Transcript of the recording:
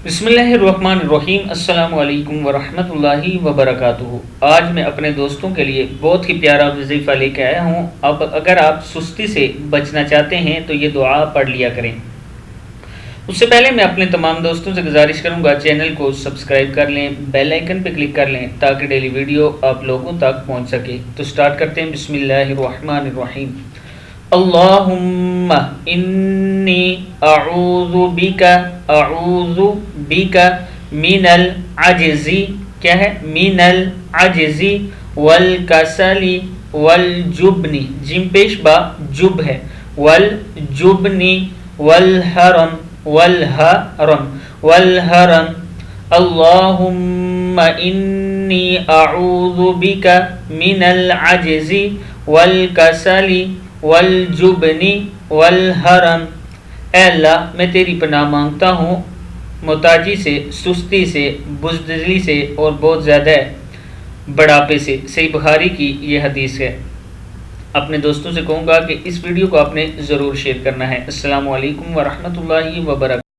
بسم اللہ الرحمن الرحیم۔ السلام علیکم ورحمۃ اللہ وبرکاتہ۔ آج میں اپنے دوستوں کے لیے بہت ہی پیارا وظیفہ لے کے آیا ہوں۔ اب اگر آپ سستی سے بچنا چاہتے ہیں تو یہ دعا پڑھ لیا کریں۔ اس سے پہلے میں اپنے تمام دوستوں سے گزارش کروں گا چینل کو سبسکرائب کر لیں، بیل آئیکن پہ کلک کر لیں تاکہ ڈیلی ویڈیو آپ لوگوں تک پہنچ سکے۔ تو سٹارٹ کرتے ہیں۔ بسم اللہ الرحمن الرحیم۔ اللہم انی اعوذ بک من العجز، کیا ہے؟ من العجز والکسل والجبن، جیم پیش با جب ہے، والجبن والحرم اللہم انی اعوذ بک من العجز والکسل والجبن والحرم۔ اے اللہ، میں تیری پناہ مانگتا ہوں محتاجی سے، سستی سے، بزدلی سے اور بہت زیادہ بڑھاپے سے۔ صحیح بخاری کی یہ حدیث ہے۔ اپنے دوستوں سے کہوں گا کہ اس ویڈیو کو آپ نے ضرور شیئر کرنا ہے۔ السلام علیکم ورحمۃ اللہ وبرکاتہ۔